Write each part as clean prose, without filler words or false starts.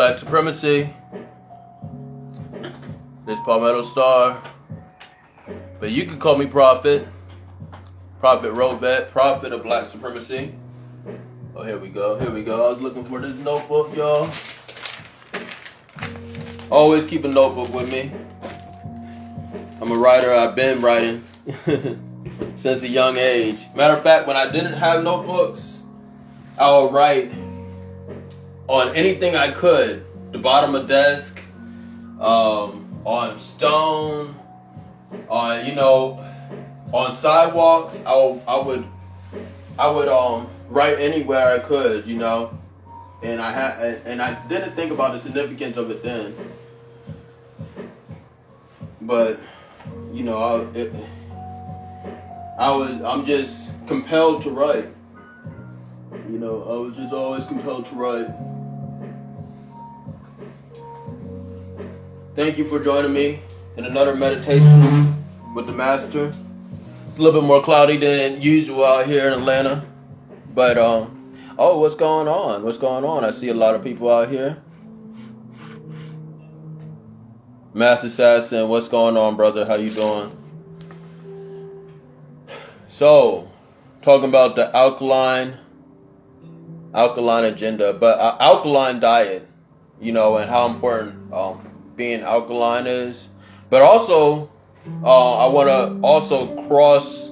Black Supremacy. This Palmetto Star. But you can call me Prophet. Prophet Rovet. Prophet of Black Supremacy. Oh, here we go. Here we go. I was looking for this notebook, y'all. Always keep a notebook with me. I'm a writer. I've been writing since a young age. Matter of fact, when I didn't have notebooks, I would write on anything I could. The bottom of desk, on stone, on sidewalks. I would write anywhere I could, and I didn't think about the significance of it then. But I'm just compelled to write. I was just always compelled to write. Thank you for joining me in another meditation with the Master. It's a little bit more cloudy than usual out here in Atlanta. But, what's going on? What's going on? I see a lot of people out here. Master Assassin, what's going on, brother? How you doing? So, talking about the alkaline agenda, but alkaline diet, and how important being alkaline is. But also, I want to also cross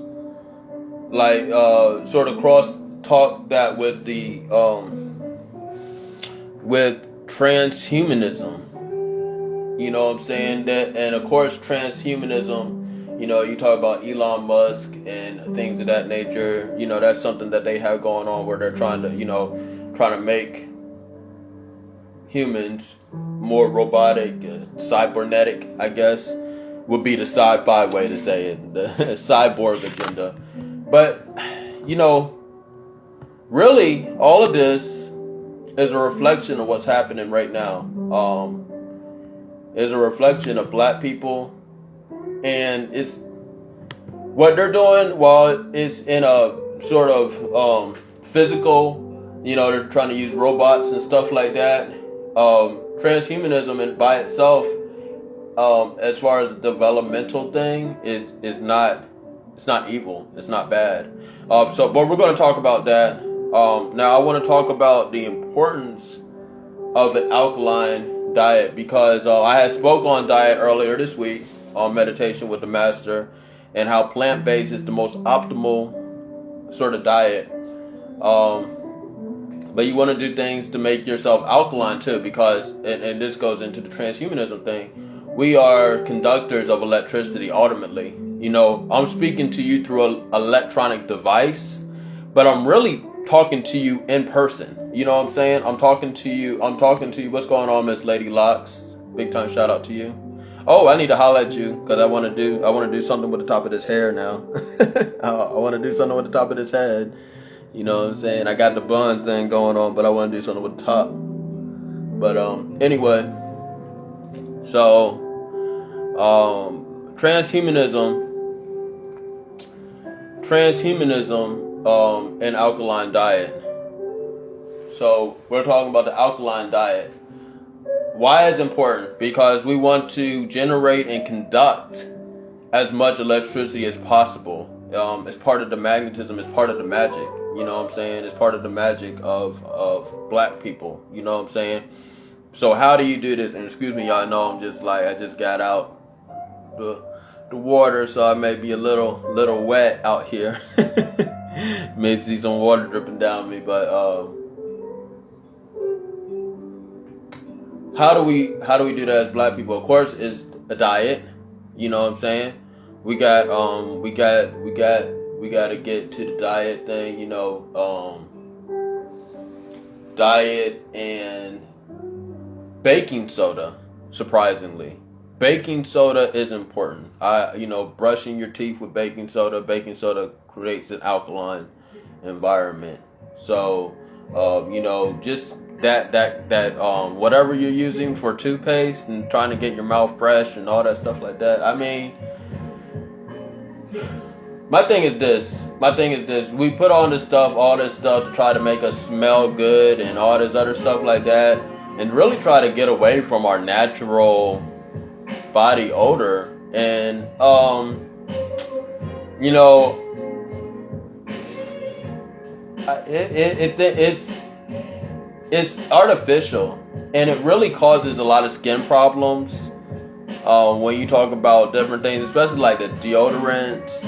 talk that with the with transhumanism. You know what I'm saying? And of course, transhumanism, you talk about Elon Musk and things of that nature. That's something that they have going on where they're trying to make humans more robotic, cybernetic, I guess, would be the sci-fi way to say it, the cyborg agenda. But, really, all of this is a reflection of what's happening right now. Is a reflection of black people, and it's what they're doing while it's in a sort of physical, they're trying to use robots and stuff like that. Transhumanism and by itself, as far as the developmental thing, is not, it's not evil, it's not bad. But we're going to talk about that. Now I want to talk about the importance of an alkaline diet, because I had spoke on diet earlier this week on meditation with the Master, and how plant-based is the most optimal sort of diet. But you want to do things to make yourself alkaline too, because and this goes into the transhumanism thing. We are conductors of electricity ultimately. I'm speaking to you through an electronic device, but I'm really talking to you in person. You know what I'm saying? I'm talking to you. What's going on, Miss Lady Locks? Big time shout out to you. Oh, I need to holler at you because I want to do something with the top of this hair now. I want to do something with the top of this head. You know what I'm saying? I got the bun thing going on, but I want to do something with the top. But anyway, so transhumanism and alkaline diet. So we're talking about the alkaline diet. Why is it important? Because we want to generate and conduct as much electricity as possible. It's part of the magnetism. It's part of the magic. You know what I'm saying? It's part of the magic of black people. You know what I'm saying? So how do you do this? And excuse me, y'all know I just got out the water, so I may be a little wet out here. May see some water dripping down me, but how do we do that as black people? Of course, it's a diet. You know what I'm saying? We got to get to the diet thing. Diet and baking soda. Surprisingly, baking soda is important. Brushing your teeth with baking soda. Baking soda creates an alkaline environment. So, just that whatever you're using for toothpaste and trying to get your mouth fresh and all that stuff like that. I mean, my thing is this. We put on all this stuff to try to make us smell good and all this other stuff like that. and really try to get away from our natural body odor. And you know, it's artificial, and it really causes a lot of skin problems. When you talk about different things, especially like the deodorants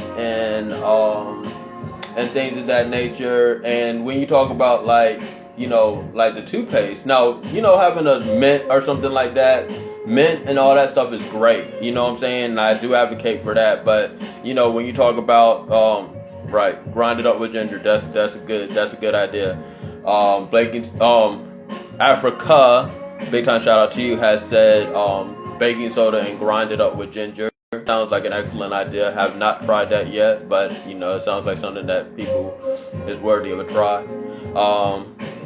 and things of that nature, and when you talk about like like the toothpaste. Now having a mint or something like that, mint and all that stuff is great. You know what I'm saying? And I do advocate for that, but when you talk about right, grind it up with ginger. That's a good idea. Baking, Africa, big time shout out to you, has said baking soda and grind it up with ginger. Sounds like an excellent idea. Have not tried that yet, but it sounds like something that people is worthy of a try.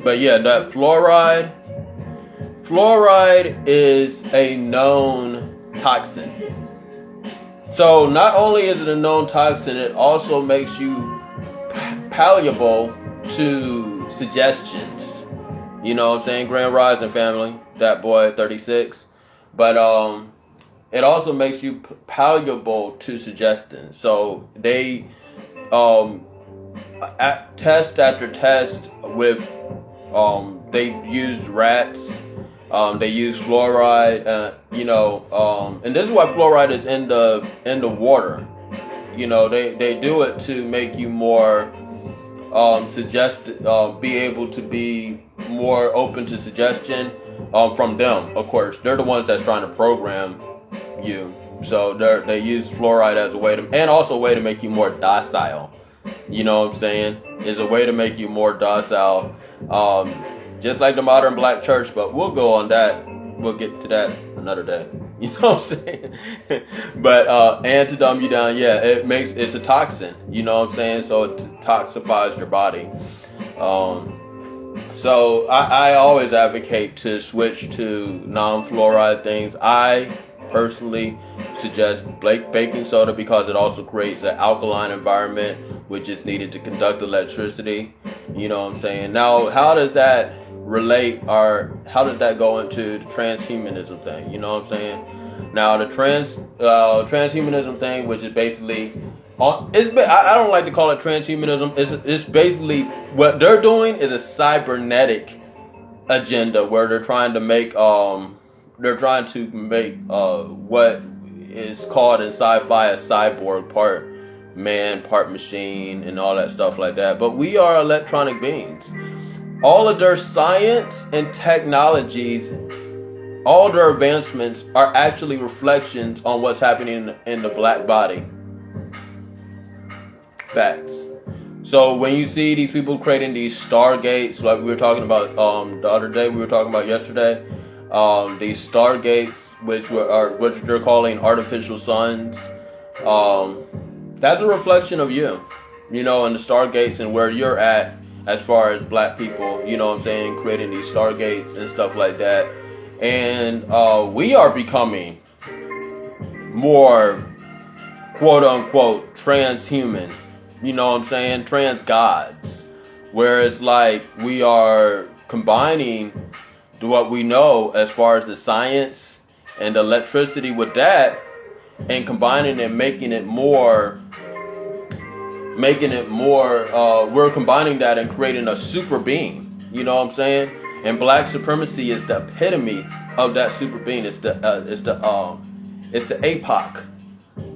But yeah, that fluoride is a known toxin. So not only is it a known toxin, it also makes you palatable to suggestions. You know what I'm saying? Grand Rising family, that boy 36. But it also makes you palatable to suggestions. So they test after test with they used rats. They use fluoride, and this is why fluoride is in the water. They do it to make you more be able to be more open to suggestion from them. Of course, they're the ones that's trying to program you. So they use fluoride as a way to, and also a way to make you more docile. You know what I'm saying? Is a way to make you more docile. Just like the modern black church, but we'll go on that. We'll get to that another day. You know what I'm saying? But and to dumb you down, yeah, it's a toxin. You know what I'm saying? So it toxifies your body. So I always advocate to switch to non-fluoride things. I personally suggest baking soda because it also creates an alkaline environment, which is needed to conduct electricity. You know what I'm saying? Now, how does that relate, or how does that go into the transhumanism thing? You know what I'm saying? Now, the transhumanism thing, which is basically, I don't like to call it transhumanism. It's basically what they're doing is a cybernetic agenda where they're trying to make what is called in sci-fi a cyborg, part man, part machine, and all that stuff like that. But we are electronic beings. All of their science and technologies, all their advancements are actually reflections on what's happening in the black body. Facts. So when you see these people creating these stargates, like we were talking about the other day, we were talking about yesterday, these stargates, which they're calling artificial suns, that's a reflection of you, and the stargates and where you're at as far as black people, you know what I'm saying, creating these stargates and stuff like that. And we are becoming more quote unquote transhuman, you know what I'm saying, trans gods, where it's like we are combining what we know as far as the science and the electricity with that, and combining it, making it more, we're combining that and creating a super being, you know what I'm saying? And black supremacy is the epitome of that super being. It's the APOC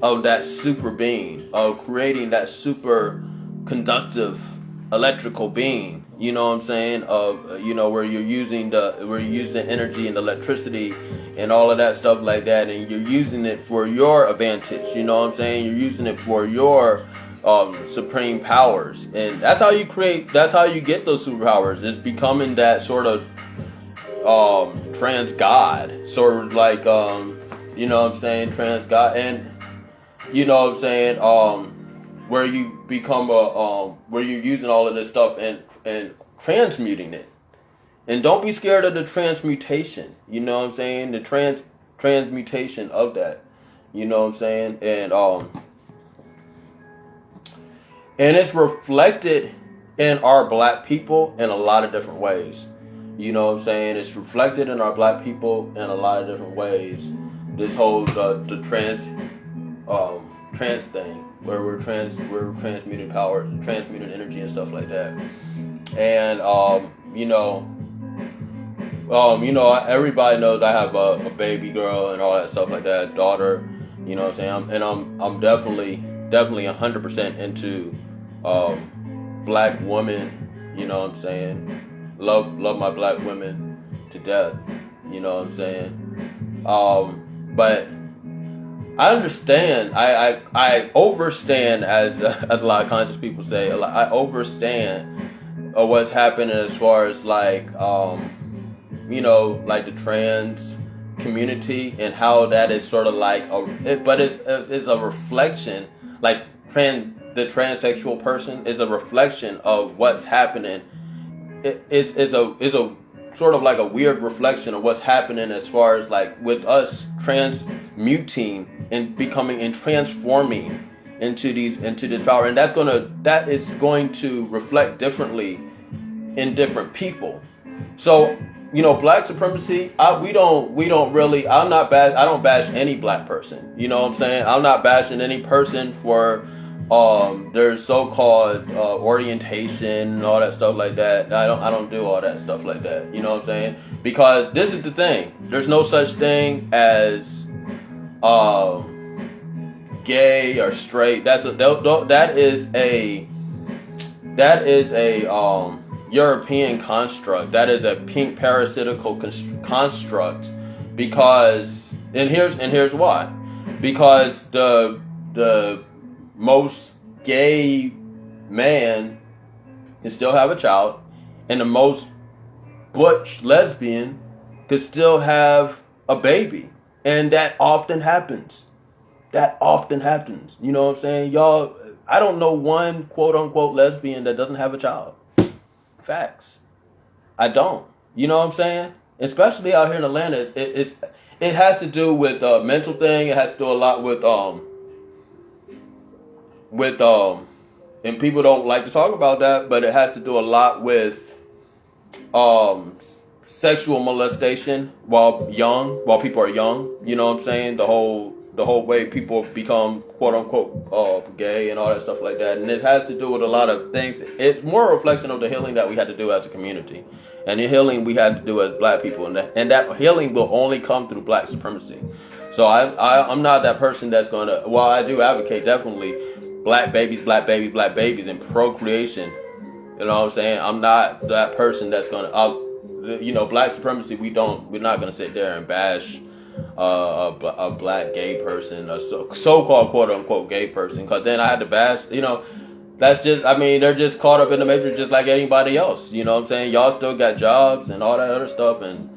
of that super being, of creating that super conductive electrical being, you know what I'm saying, of where you're using energy and electricity and all of that stuff like that, and you're using it for your advantage, you know what I'm saying, you're using it for your supreme powers. And that's how you get those superpowers. It's becoming that sort of trans god, sort of like you know what I'm saying, trans god. And you know what I'm saying, where you become where you're using all of this stuff and transmuting it. And don't be scared of the transmutation, you know what I'm saying, the transmutation of that, you know what I'm saying. And it's reflected in our black people in a lot of different ways. You know what I'm saying? It's reflected in our black people in a lot of different ways. This whole the trans thing, where we're transmuting power, transmuting energy and stuff like that. And everybody knows I have a baby girl and all that stuff like that, daughter. You know what I'm saying? I'm definitely 100% into black women. You know what I'm saying? Love my black women to death. You know what I'm saying? But I understand. I overstand, as a lot of conscious people say. I overstand what's happening as far as like the trans community and how that is sort of like it's a reflection. Like the transsexual person is a reflection of what's happening. It's a sort of like a weird reflection of what's happening as far as like with us transmuting and becoming and transforming into this power, and that is going to reflect differently in different people. So black supremacy, we don't really. I don't bash any black person. You know what I'm saying? I'm not bashing any person for their so-called orientation and all that stuff like that. I don't do all that stuff like that. You know what I'm saying? Because this is the thing. There's no such thing as gay or straight. That is a European construct. That is a pink parasitical construct. Because here's why. Because the most gay man can still have a child, and the most butch lesbian can still have a baby, and that often happens. You know what I'm saying, y'all? I don't know one quote unquote lesbian that doesn't have a child. Facts. I don't. You know what I'm saying? Especially out here in Atlanta, it has to do with mental thing. It has to do a lot with and people don't like to talk about that, but it has to do a lot with sexual molestation while people are young. You know what I'm saying? The whole way people become quote unquote gay and all that stuff like that, and it has to do with a lot of things. It's more a reflection of the healing that we had to do as a community, and the healing we had to do as black people, and that healing will only come through black supremacy. So I'm not that person that's gonna. Well, I do advocate definitely black babies and procreation. You know what I'm saying? I'm not that person that's gonna. Black supremacy. We're not gonna sit there and bash a black gay person, a so-called quote-unquote gay person, because then I had to bash, that's just, they're just caught up in the matrix just like anybody else. You know what I'm saying? Y'all still got jobs and all that other stuff, and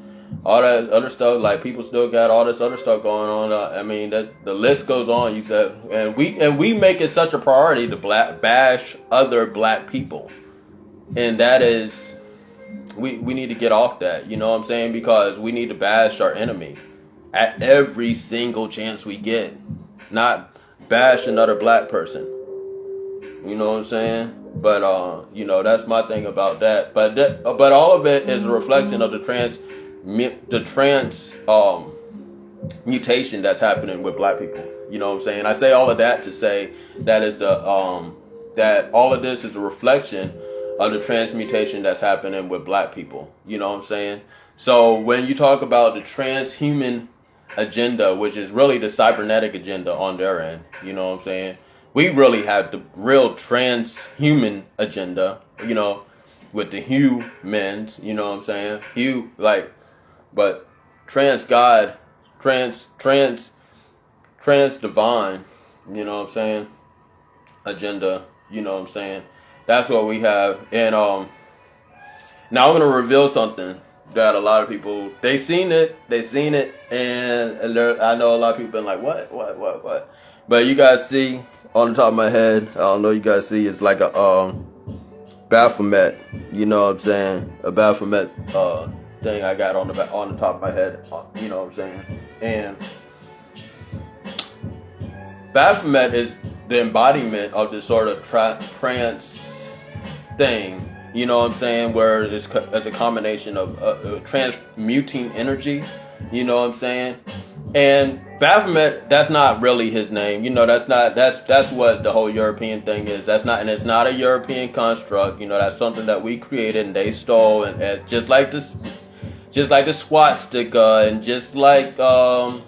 all that other stuff, like people still got all this other stuff going on. The list goes on. You said, and we make it such a priority to bash other black people, and that is, we need to get off that. You know what I'm saying? Because we need to bash our enemy at every single chance we get, not bash another black person. You know what I'm saying? But that's my thing about that. But all of it is a reflection of the trans mutation that's happening with black people. You know what I'm saying? I say all of that to say that is that all of this is a reflection of the transmutation that's happening with black people. You know what I'm saying? So when you talk about the transhuman agenda, which is really the cybernetic agenda on their end, you know what I'm saying? We really have the real transhuman agenda, with the humans, you know what I'm saying? But trans God, trans divine, you know what I'm saying? Agenda, you know what I'm saying? That's what we have. And now I'm gonna reveal something that a lot of people, they seen it, and I know a lot of people been like, what? But you guys see on the top of my head, I don't know, you guys see, it's like a Baphomet, you know what I'm saying? A Baphomet thing I got on the top of my head, you know what I'm saying? And Baphomet is the embodiment of this sort of trance thing. You know what I'm saying? Where it's a combination of transmuting energy. You know what I'm saying? And Baphomet, that's not really his name. You know, that's what the whole European thing is. And it's not a European construct. You know, that's something that we created and they stole, and just like the swastika, and just like the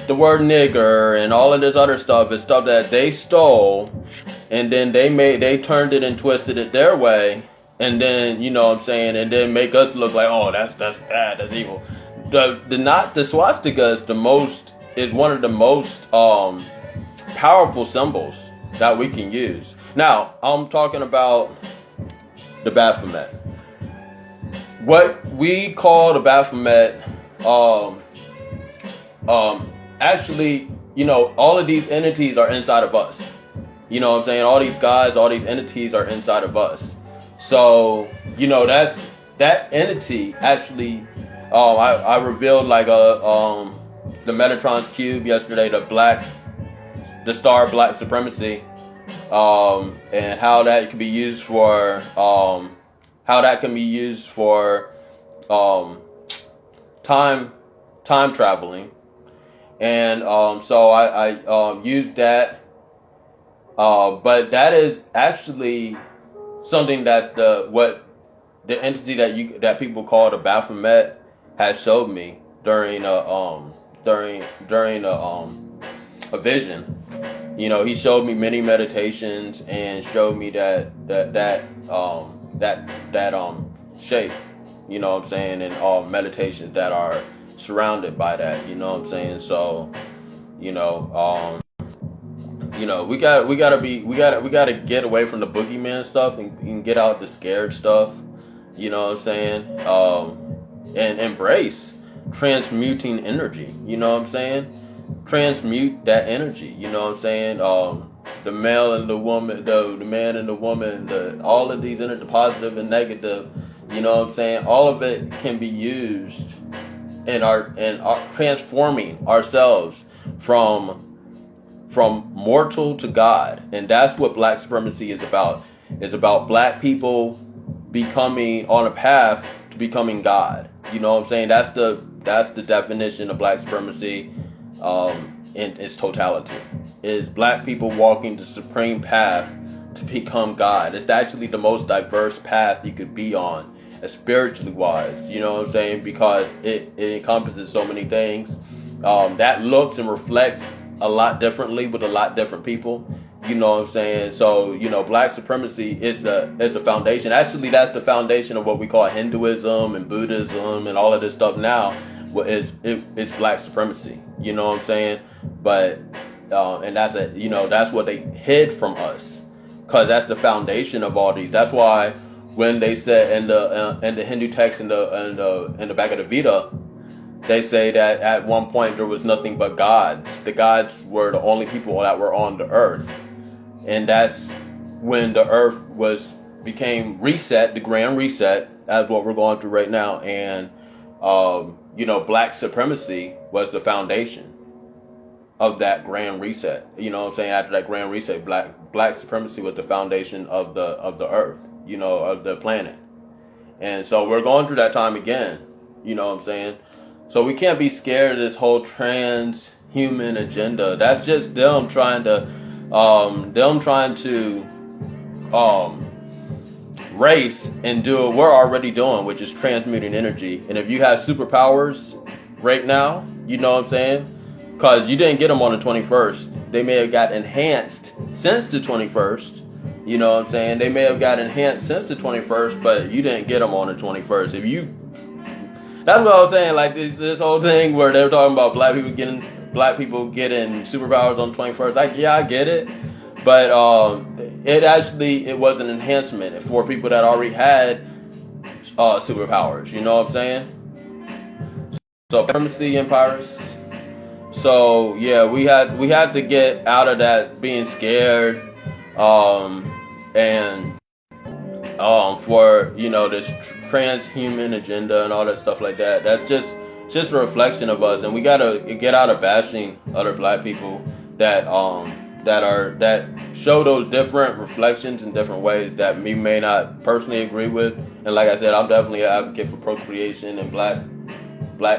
word nigger, and all of this other stuff is stuff that they stole, and then they turned it and twisted it their way, and then, you know what I'm saying, and then make us look like, oh, that's bad, that's evil. The swastika is one of the most powerful symbols that we can use. Now, I'm talking about the Baphomet. What we call the Baphomet, actually, you know, all of these entities are inside of us. You know what I'm saying? All these guys, all these entities are inside of us. So, you know, that entity actually. I revealed like the Metatron's cube yesterday, the star Black Supremacy, and how that can be used for time traveling, and so I used that, but that is actually something that the entity that people call the Baphomet has showed me during a vision. You know, he showed me many meditations and showed me that shape. You know what I'm saying, and all meditations that are surrounded by that. You know what I'm saying. So, you know, we gotta get away from the boogeyman stuff and get out the scared stuff. You know what I'm saying. And embrace transmuting energy. You know what I'm saying? Transmute that energy. You know what I'm saying? The male and the woman, the man and the woman, all of these energy, positive and negative. You know what I'm saying? All of it can be used in our transforming ourselves from mortal to God, and that's what Black Supremacy is about. It's about Black people becoming on a path to becoming God. You know what I'm saying? That's the definition of Black Supremacy in its totality. Is Black people walking the supreme path to become God. It's actually the most diverse path you could be on, spiritually wise. You know what I'm saying? Because it encompasses so many things that looks and reflects a lot differently with a lot different people. You know what I'm saying? So, you know, Black Supremacy is the foundation. Actually, that's the foundation of what we call Hinduism and Buddhism and all of this stuff now. It's Black Supremacy. You know what I'm saying? But and that's what they hid from us, because that's the foundation of all these. That's why when they said in the Hindu text in the back of the Veda, they say that at one point there was nothing but gods. The gods were the only people that were on the earth. And that's when the earth became reset, the grand reset, as what we're going through right now. And, Black Supremacy was the foundation of that grand reset. You know what I'm saying? After that grand reset, Black Supremacy was the foundation of the earth, of the planet. And so we're going through that time again. You know what I'm saying? So we can't be scared of this whole transhuman agenda. That's just them trying to race and do what we're already doing, which is transmuting energy. And if you have superpowers right now, you know what I'm saying? Because you didn't get them on the 21st. They may have got enhanced since the 21st. You know what I'm saying? They may have got enhanced since the 21st, but you didn't get them on the 21st. That's what I was saying, like this whole thing where they were talking about black people getting superpowers on the 21st. Like, yeah, I get it. But it was an enhancement for people that already had superpowers. You know what I'm saying? So, Supremacy Empires. So, yeah, we had to get out of that being scared and for this transhuman agenda and all that stuff like that. That's just a reflection of us, and we gotta get out of bashing other black people that that show those different reflections in different ways that me may not personally agree with. And like I said, I'm definitely an advocate for procreation and black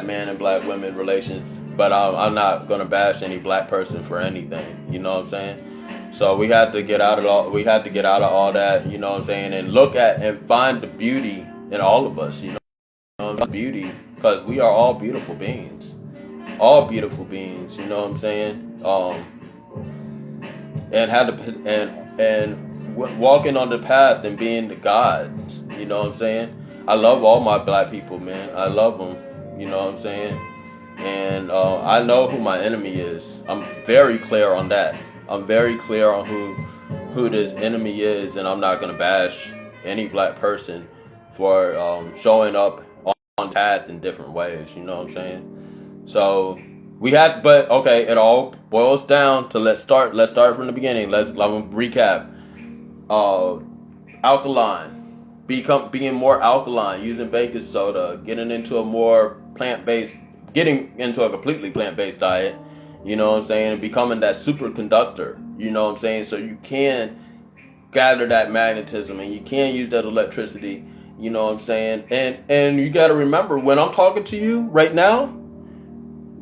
men and black women relations, but I'm not gonna bash any black person for anything. You know what I'm saying? So we had to get out of all that. You know what I'm saying? And look at and find the beauty in all of us. You know, beauty, because we are all beautiful beings. All beautiful beings. You know what I'm saying? And had to and walking on the path and being the gods. You know what I'm saying? I love all my black people, man. I love them. You know what I'm saying? And I know who my enemy is. I'm very clear on that. I'm very clear on who this enemy is, and I'm not gonna bash any black person for showing up on path in different ways. You know what I'm saying? So but okay, it all boils down to let's start from the beginning. Let's recap. Alkaline, being more alkaline, using baking soda, getting into a more getting into a completely plant-based diet. You know what I'm saying? Becoming that superconductor. You know what I'm saying? So you can gather that magnetism and you can use that electricity. You know what I'm saying? And you got to remember, when I'm talking to you right now,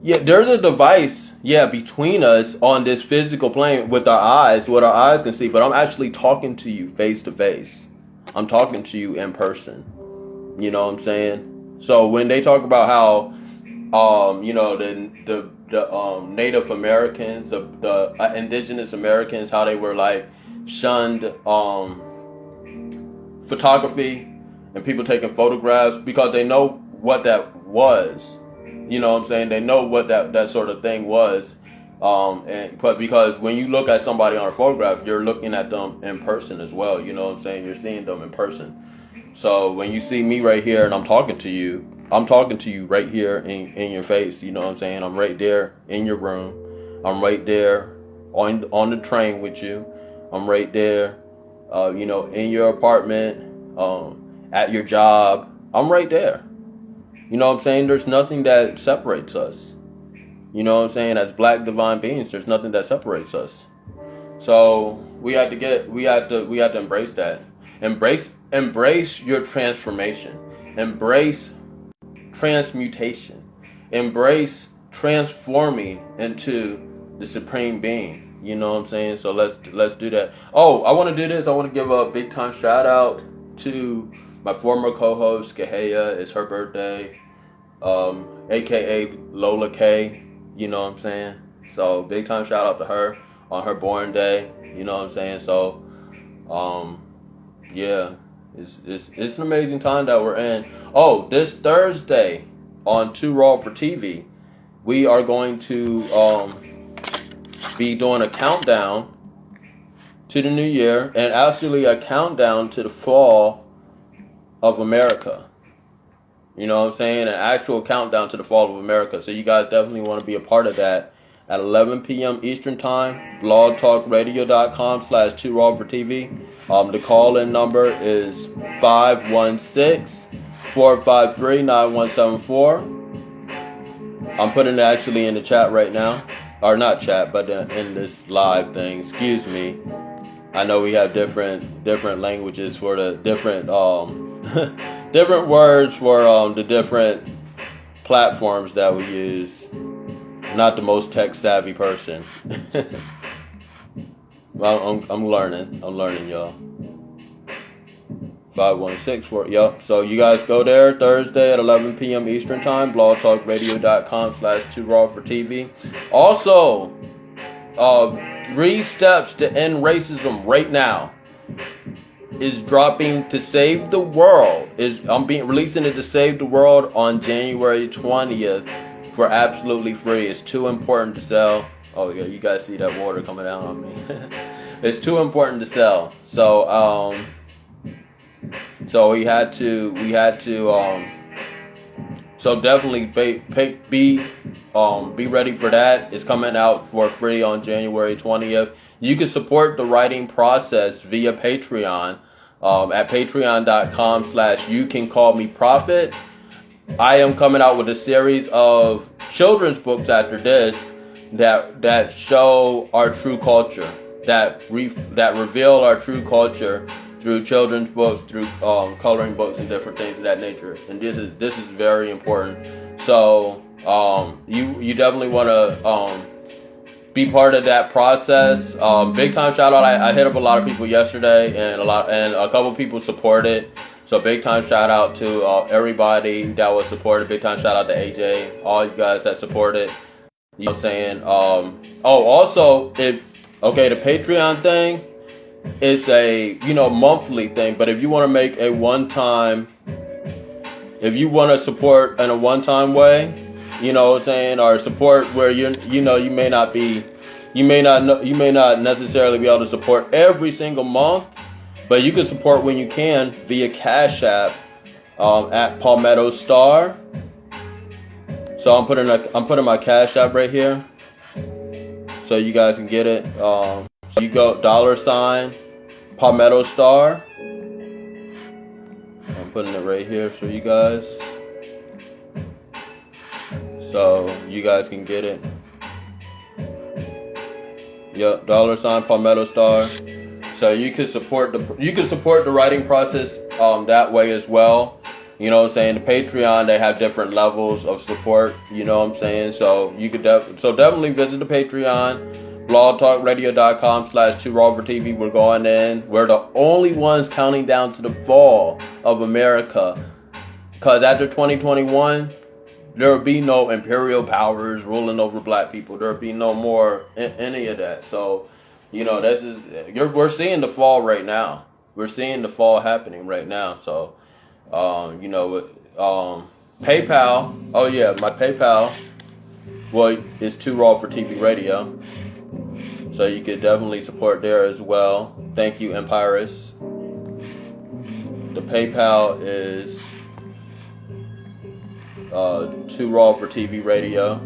yeah, there's a device, between us on this physical plane with our eyes, what our eyes can see, but I'm actually talking to you face to face. I'm talking to you in person. You know what I'm saying? So when they talk about how, the Native Americans, the indigenous Americans, how they were like shunned photography and people taking photographs because they know what that was. You know what I'm saying? They know what that sort of thing was. But because when you look at somebody on a photograph, you're looking at them in person as well. You know what I'm saying? You're seeing them in person. So when you see me right here and I'm talking to you right here in your face. You know what I'm saying? I'm right there in your room. I'm right there on the train with you. I'm right there, in your apartment, at your job. I'm right there. You know what I'm saying? There's nothing that separates us. You know what I'm saying? As black divine beings, there's nothing that separates us. So we have to embrace that. Embrace your transformation. Embrace transmutation. Embrace transforming into the supreme being. You know what I'm saying? So let's do that. Oh, I want to do this. I want to give a big time shout out to my former co-host Kahea. It's her birthday, aka Lola K. You know what I'm saying? So big time shout out to her on her born day. You know what I'm saying? So it's an amazing time that we're in. Oh, this Thursday on Too Raw for TV, we are going to be doing a countdown to the new year and actually a countdown to the fall of America. You know what I'm saying? An actual countdown to the fall of America. So you guys definitely want to be a part of that at 11 p.m. Eastern Time, blogtalkradio.com/2raw4tv. The call-in number is 516-453-9174. I'm putting it actually in the chat right now. Or not chat, but in this live thing. Excuse me. I know we have different languages for the different different words for the different platforms that we use. Not the most tech savvy person. Well, I'm learning, y'all. 5164. Yep. So you guys go there Thursday at 11 p.m. Eastern Time. blogtalkradio.com/2raw4tv. Also, 3 steps to end racism right now is dropping to save the world. I'm releasing it to save the world on January 20th for absolutely free. It's too important to sell. Oh yeah, you guys see that water coming down on me. It's too important to sell. So we had to so definitely be ready for that. It's coming out for free on January 20th. You can support the writing process via Patreon at patreon.com/youcancallmeprophet. I am coming out with a series of children's books after this that show our true culture, that reveal our true culture through children's books, through coloring books and different things of that nature. And this is very important. So you definitely want to be part of that process. Big time shout out. I hit up a lot of people yesterday, and a couple people supported. So big time shout out to everybody that was supported. Big time shout out to AJ, all you guys that supported. You know what I'm saying? Also, the Patreon thing is a monthly thing. But if you want to make a one-time, if you want to support in a one-time way, you know what I'm saying, or support where you may not necessarily be able to support every single month, but you can support when you can via Cash App at Palmetto Star. So I'm putting my Cash App right here, so you guys can get it. So you go $ Palmetto Star. I'm putting it right here for you guys, so you guys can get it. Yep, $ Palmetto Star. So you can support the writing process that way as well. You know what I'm saying? The Patreon, they have different levels of support. You know what I'm saying? So you could definitely visit the Patreon, blogtalkradio.com/2RoverTV. We're going in. We're the only ones counting down to the fall of America. Because after 2021, there will be no imperial powers ruling over black people. There will be no more any of that. So, we're seeing the fall right now. We're seeing the fall happening right now. So, PayPal. Oh yeah, my PayPal. Well, it's 2Raw for TV Radio. So you could definitely support there as well. Thank you, Empirus. The PayPal is 2Raw for TV Radio.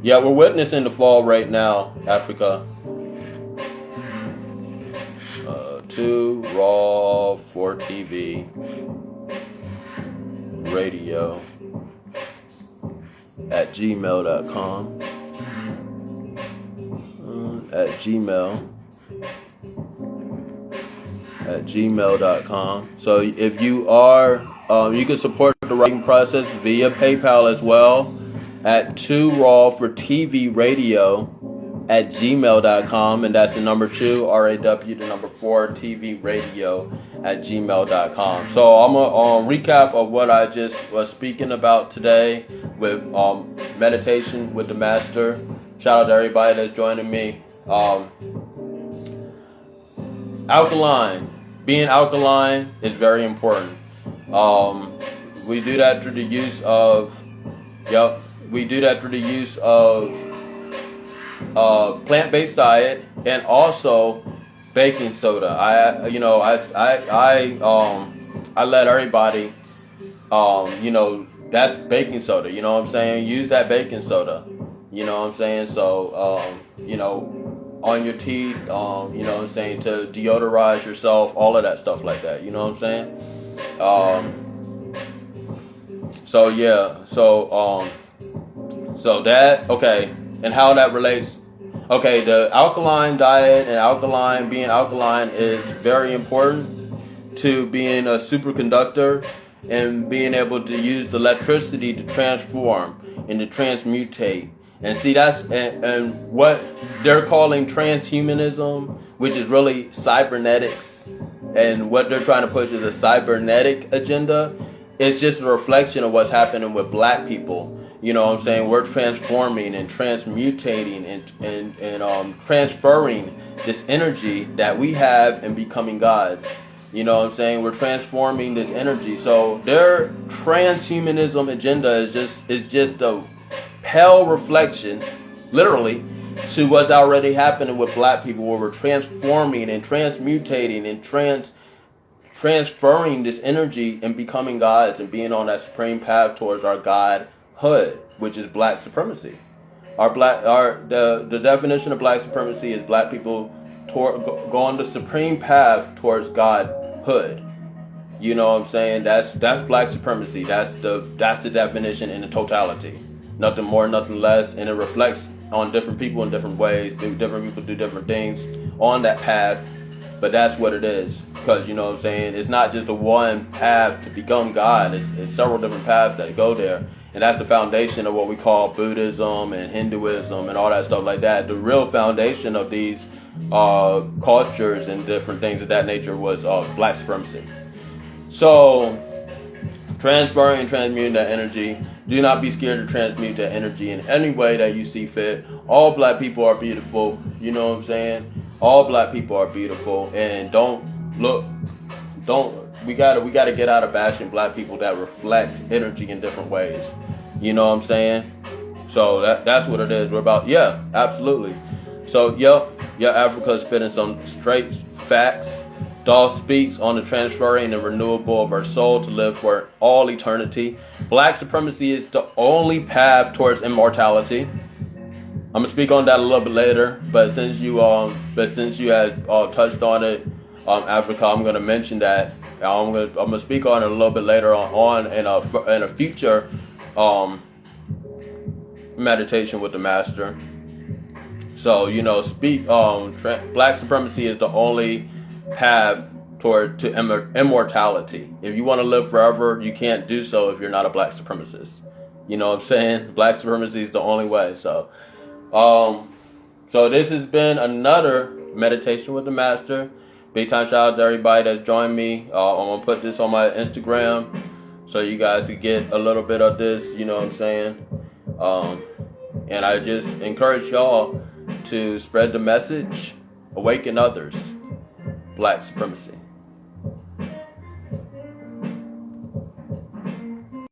Yeah, we're witnessing the fall right now, Africa. 2Raw for TV Radio at gmail.com. At gmail.com. So if you are, you can support the writing process via PayPal as well at 2Raw for TV Radio at gmail.com, and that's the number 2 RAW the number 4 TV Radio at gmail.com. So I'm gonna recap of what I just was speaking about today with meditation with the master. Shout out to everybody that's joining me. Alkaline, being alkaline is very important. We do that through the use of plant-based diet and also baking soda. I let everybody, that's baking soda. You know what I'm saying? Use that baking soda. You know what I'm saying? So, on your teeth, you know what I'm saying, to deodorize yourself, all of that stuff like that. You know what I'm saying? So that, okay, and how that relates. Okay, the alkaline diet and being alkaline is very important to being a superconductor and being able to use electricity to transform and to transmutate. And see, that's and what they're calling transhumanism, which is really cybernetics, and what they're trying to push is a cybernetic agenda. It's just a reflection of what's happening with black people. You know what I'm saying? We're transforming and transmutating and transferring this energy that we have and becoming gods. You know what I'm saying? We're transforming this energy. So their transhumanism agenda is just a pale reflection, literally, to what's already happening with black people, where we're transforming and transmutating and transferring this energy and becoming gods and being on that supreme path towards our godhood, which is black supremacy. The definition of black supremacy is black people going the supreme path towards godhood. You know what I'm saying? That's black supremacy. That's the definition in the totality. Nothing more, nothing less, and it reflects on different people in different ways. Different people do different things on that path, but that's what it is. Because, you know what I'm saying, it's not just a one path to become God. It's several different paths that go there. And that's the foundation of what we call Buddhism and Hinduism and all that stuff like that. The real foundation of these cultures and different things of that nature was black supremacy. So, transferring and transmuting that energy. Do not be scared to transmute that energy in any way that you see fit. All black people are beautiful. You know what I'm saying? All black people are beautiful. And we gotta get out of bashing black people that reflect energy in different ways. You know what I'm saying? So that's what it is. We're about, yeah, absolutely. So, Africa's spitting some straight facts. Dolph speaks on the transferring and renewable of our soul to live for all eternity. Black supremacy is the only path towards immortality. I'm gonna speak on that a little bit later, but since you had touched on it, Africa, I'm gonna mention that. I'm gonna speak on it a little bit later on in a future meditation with the master. So, you know, black supremacy is the only path to immortality. If you want to live forever, you can't do so if you're not a black supremacist. You know what I'm saying? Black supremacy is the only way. So this has been another meditation with the master. Big time shout out to everybody that's joined me. I'm gonna put this on my Instagram so you guys can get a little bit of this. You know what I'm saying? And I just encourage y'all to spread the message, awaken others. Black supremacy.